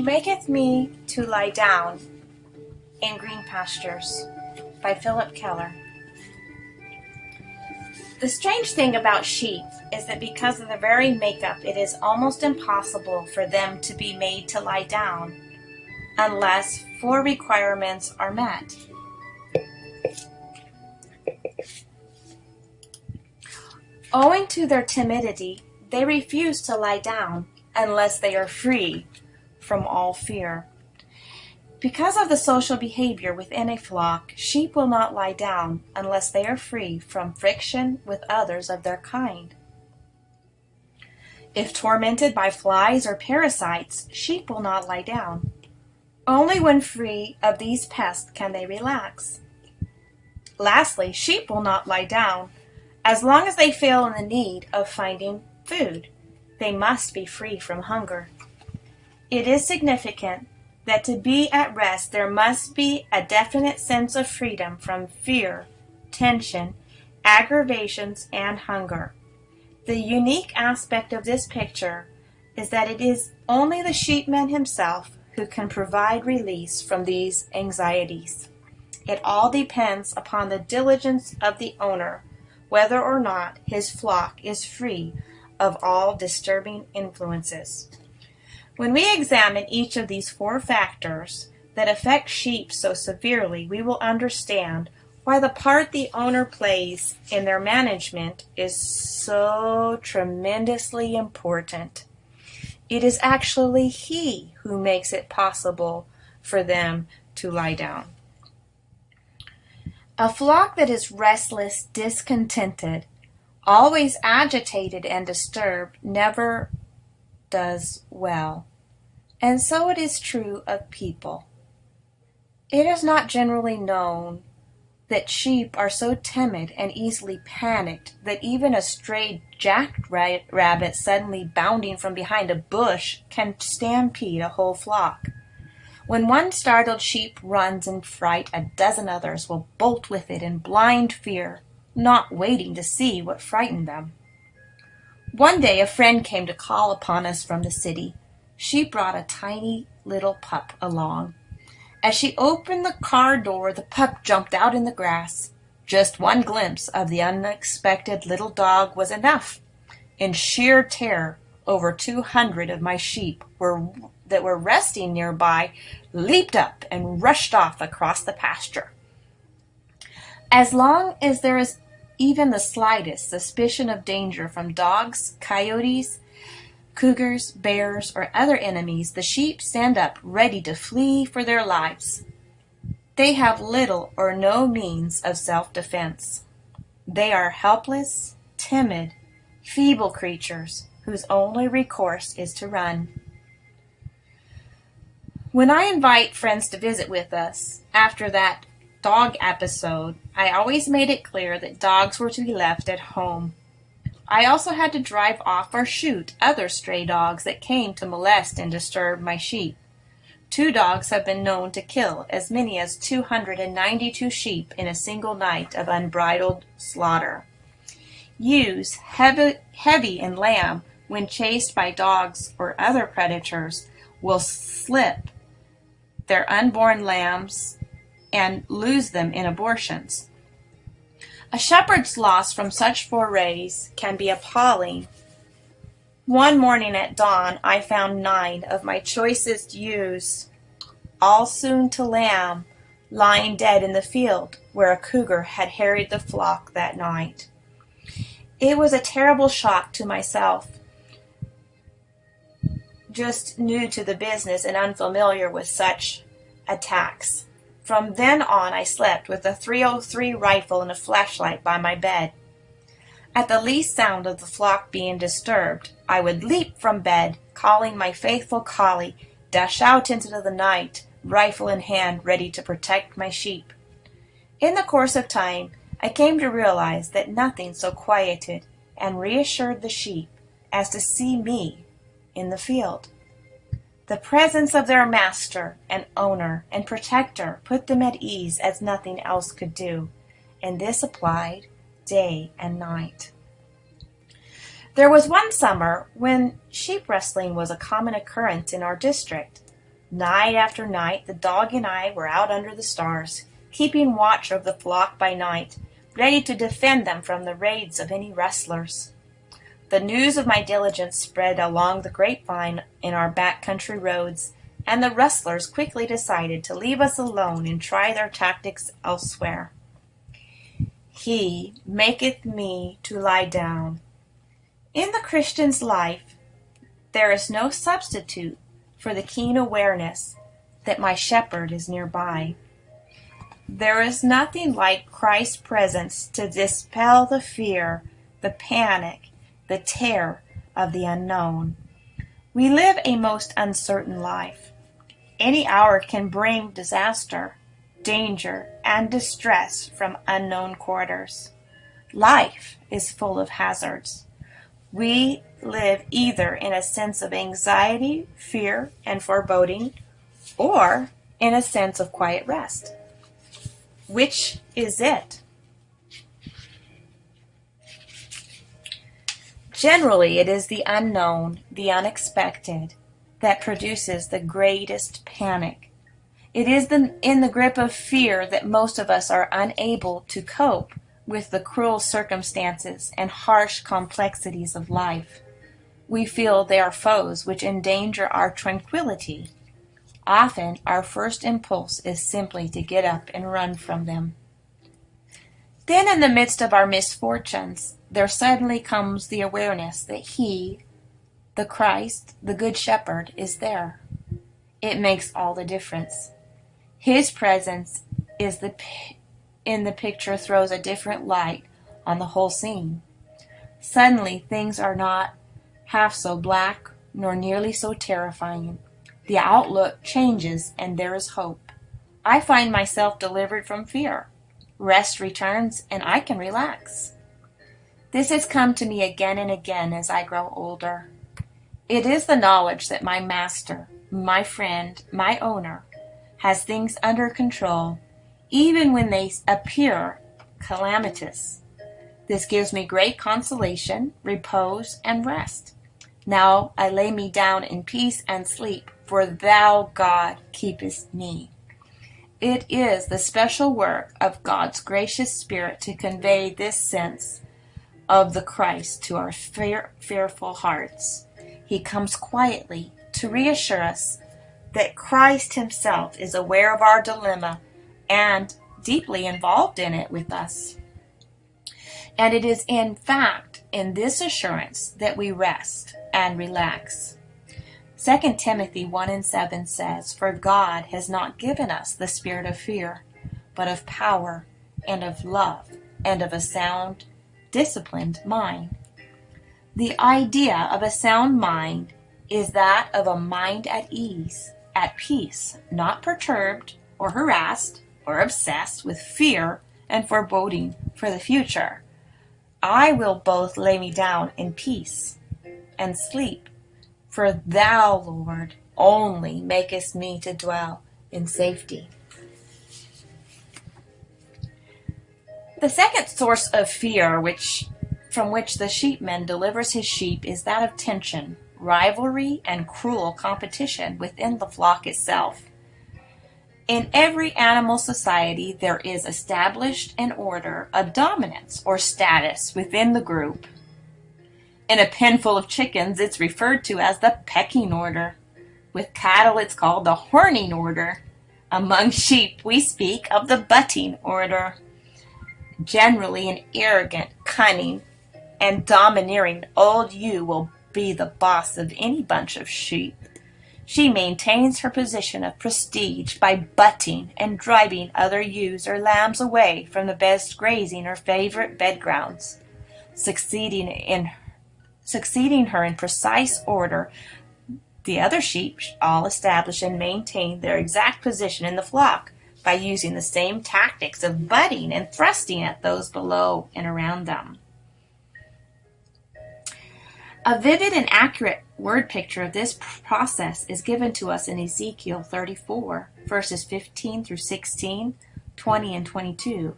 maketh me to lie down in green pastures, by Philip Keller. The strange thing about sheep is that because of their very makeup, it is almost impossible for them to be made to lie down unless four requirements are met. Owing to their timidity, they refuse to lie down unless they are free from all fear. Because of the social behavior within a flock, sheep will not lie down unless they are free from friction with others of their kind. If tormented by flies or parasites, sheep will not lie down. Only when free of these pests can they relax. Lastly, sheep will not lie down as long as they feel in the need of finding food. They must be free from hunger. It is significant that to be at rest there must be a definite sense of freedom from fear, tension, aggravations, and hunger. The unique aspect of this picture is that it is only the sheepman himself who can provide release from these anxieties. It all depends upon the diligence of the owner, whether or not his flock is free of all disturbing influences. When we examine each of these four factors that affect sheep so severely, we will understand why the part the owner plays in their management is so tremendously important. It is actually he who makes it possible for them to lie down. A flock that is restless, discontented, always agitated and disturbed, never does well. And so it is true of people. It is not generally known that sheep are so timid and easily panicked that even a stray jackrabbit suddenly bounding from behind a bush can stampede a whole flock. When one startled sheep runs in fright, a dozen others will bolt with it in blind fear, not waiting to see what frightened them. One day a friend came to call upon us from the city. She brought a tiny little pup along. As she opened the car door, the pup jumped out in the grass. Just one glimpse of the unexpected little dog was enough. In sheer terror, over 200 of my sheep that were resting nearby leaped up and rushed off across the pasture. As long as there is even the slightest suspicion of danger from dogs, coyotes, cougars, bears, or other enemies, the sheep stand up ready to flee for their lives. They have little or no means of self-defense. They are helpless, timid, feeble creatures whose only recourse is to run. When I invite friends to visit with us after that dog episode, I always made it clear that dogs were to be left at home. I also had to drive off or shoot other stray dogs that came to molest and disturb my sheep. 2 dogs have been known to kill as many as 292 sheep in a single night of unbridled slaughter. Ewes, heavy in lamb, when chased by dogs or other predators, will slip their unborn lambs and lose them in abortions. A shepherd's loss from such forays can be appalling. One morning at dawn, I found 9 of my choicest ewes, all soon to lamb, lying dead in the field where a cougar had harried the flock that night. It was a terrible shock to myself, just new to the business and unfamiliar with such attacks. From then on, I slept with a .303 rifle and a flashlight by my bed. At the least sound of the flock being disturbed, I would leap from bed, calling my faithful collie, dash out into the night, rifle in hand, ready to protect my sheep. In the course of time, I came to realize that nothing so quieted and reassured the sheep as to see me in the field. The presence of their master and owner and protector put them at ease as nothing else could do, and this applied day and night. There was one summer when sheep rustling was a common occurrence in our district. Night after night, the dog and I were out under the stars, keeping watch of the flock by night, ready to defend them from the raids of any rustlers. The news of my diligence spread along the grapevine in our back country roads, and the rustlers quickly decided to leave us alone and try their tactics elsewhere. He maketh me to lie down. In the Christian's life, there is no substitute for the keen awareness that my shepherd is nearby. There is nothing like Christ's presence to dispel the fear, the panic, the terror of the unknown. We live a most uncertain life. Any hour can bring disaster, danger, and distress from unknown quarters. Life is full of hazards. We live either in a sense of anxiety, fear, and foreboding, or in a sense of quiet rest. Which is it? Generally, it is the unknown, the unexpected, that produces the greatest panic. It is in the grip of fear that most of us are unable to cope with the cruel circumstances and harsh complexities of life. We feel they are foes which endanger our tranquility. Often, our first impulse is simply to get up and run from them. Then, in the midst of our misfortunes, there suddenly comes the awareness that He, the Christ, the Good Shepherd, is there. It makes all the difference. His presence in the picture throws a different light on the whole scene. Suddenly, things are not half so black nor nearly so terrifying. The outlook changes and there is hope. I find myself delivered from fear. Rest returns and I can relax. This has come to me again and again as I grow older. It is the knowledge that my master, my friend, my owner, has things under control, even when they appear calamitous. This gives me great consolation, repose, and rest. Now I lay me down in peace and sleep, for thou, God, keepest me. It is the special work of God's gracious Spirit to convey this sense of the Christ to our fearful hearts. He comes quietly to reassure us that Christ Himself is aware of our dilemma and deeply involved in it with us. And it is in fact in this assurance that we rest and relax. 2 Timothy 1:7 says, "For God has not given us the spirit of fear, but of power and of love and of a sound, disciplined mind." The idea of a sound mind is that of a mind at ease, at peace, not perturbed or harassed or obsessed with fear and foreboding for the future. I will both lay me down in peace and sleep, for thou, Lord, only makest me to dwell in safety. The second source of fear from which the sheepman delivers his sheep is that of tension, rivalry, and cruel competition within the flock itself. In every animal society, there is established an order of dominance or status within the group. In a pen full of chickens, it's referred to as the pecking order. With cattle, it's called the horning order. Among sheep, we speak of the butting order. Generally, an arrogant, cunning, and domineering old ewe will be the boss of any bunch of sheep. She maintains her position of prestige by butting and driving other ewes or lambs away from the best grazing or favorite bed grounds. Succeeding her in precise order, the other sheep all establish and maintain their exact position in the flock by using the same tactics of butting and thrusting at those below and around them. A vivid and accurate word picture of this process is given to us in Ezekiel 34, verses 15 through 16, 20, and 22.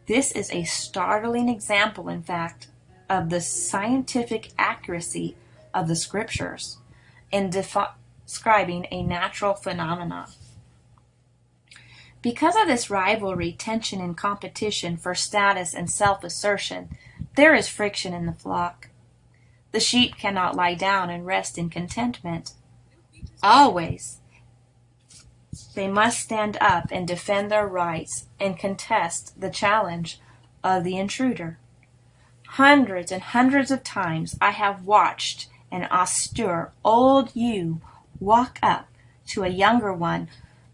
This is a startling example, in fact, of the scientific accuracy of the scriptures in describing a natural phenomenon. Because of this rivalry, tension, and competition for status and self-assertion, there is friction in the flock. The sheep cannot lie down and rest in contentment. Always, they must stand up and defend their rights and contest the challenge of the intruder. Hundreds and hundreds of times I have watched an austere old ewe walk up to a younger one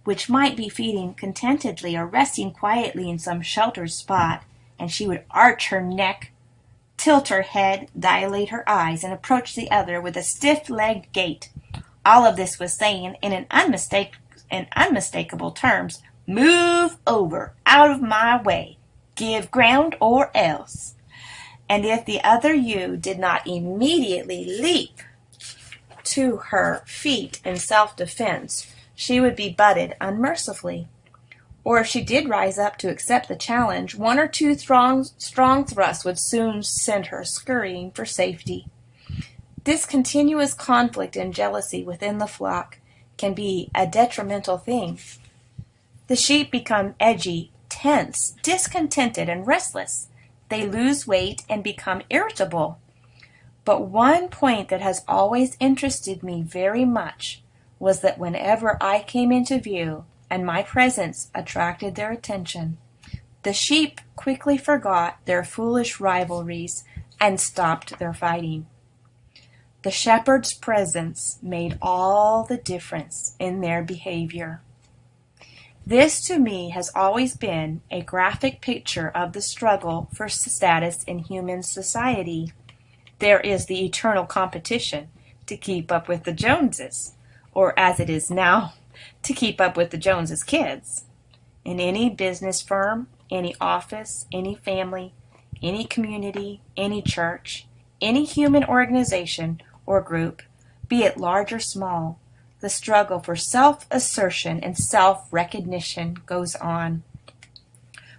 which might be feeding contentedly or resting quietly in some sheltered spot, and she would arch her neck, tilt her head, dilate her eyes, and approach the other with a stiff-legged gait. All of this was saying in unmistakable terms, "Move over, out of my way, give ground or else." And if the other ewe did not immediately leap to her feet in self-defense, she would be butted unmercifully. Or if she did rise up to accept the challenge, one or two strong thrusts would soon send her scurrying for safety. This continuous conflict and jealousy within the flock can be a detrimental thing. The sheep become edgy, tense, discontented, and restless. They lose weight and become irritable. But one point that has always interested me very much was that whenever I came into view and my presence attracted their attention, the sheep quickly forgot their foolish rivalries and stopped their fighting. The shepherd's presence made all the difference in their behavior. This, to me, has always been a graphic picture of the struggle for status in human society. There is the eternal competition to keep up with the Joneses, or as it is now, to keep up with the Joneses' kids. In any business firm, any office, any family, any community, any church, any human organization or group, be it large or small, the struggle for self-assertion and self-recognition goes on.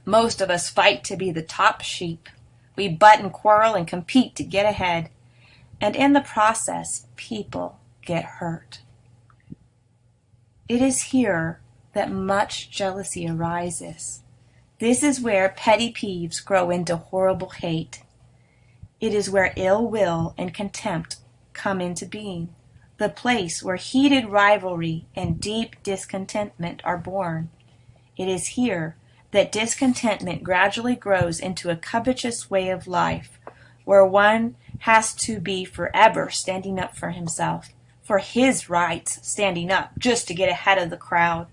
Most of us fight to be the top sheep. We butt and quarrel and compete to get ahead. And in the process, people get hurt. It is here that much jealousy arises. This is where petty peeves grow into horrible hate. It is where ill will and contempt come into being, the place where heated rivalry and deep discontentment are born. It is here that discontentment gradually grows into a covetous way of life, where one has to be forever standing up for himself, for his rights, standing up just to get ahead of the crowd.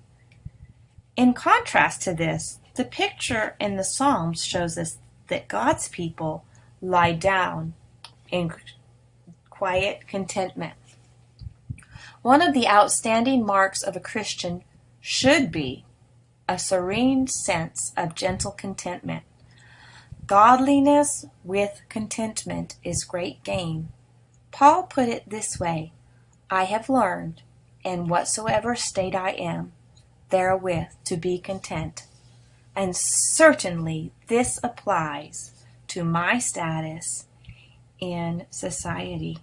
In contrast to this, the picture in the Psalms shows us that God's people lie down in quiet contentment. One of the outstanding marks of a Christian should be a serene sense of gentle contentment. Godliness with contentment is great gain. Paul put it this way, "I have learned, in whatsoever state I am, therewith to be content." And certainly this applies to my status in society.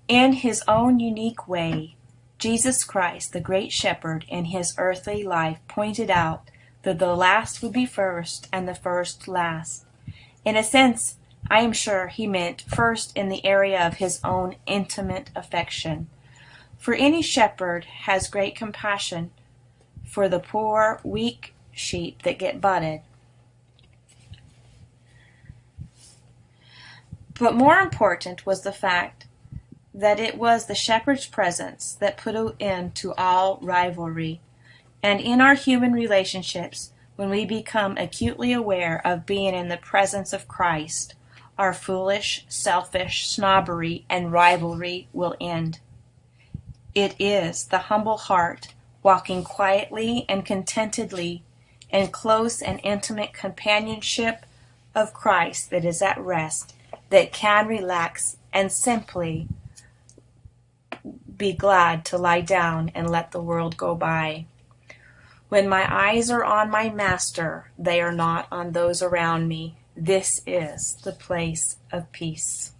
In his own unique way, Jesus Christ, the great shepherd, in his earthly life pointed out that the last would be first and the first last. In a sense, I am sure he meant first in the area of his own intimate affection. For any shepherd has great compassion for the poor, weak sheep that get butted. But more important was the fact that it was the shepherd's presence that put an end to all rivalry. And in our human relationships, when we become acutely aware of being in the presence of Christ, our foolish, selfish snobbery and rivalry will end. It is the humble heart, walking quietly and contentedly in close and intimate companionship of Christ that is at rest, that can relax and simply be glad to lie down and let the world go by. When my eyes are on my Master, they are not on those around me. This is the place of peace.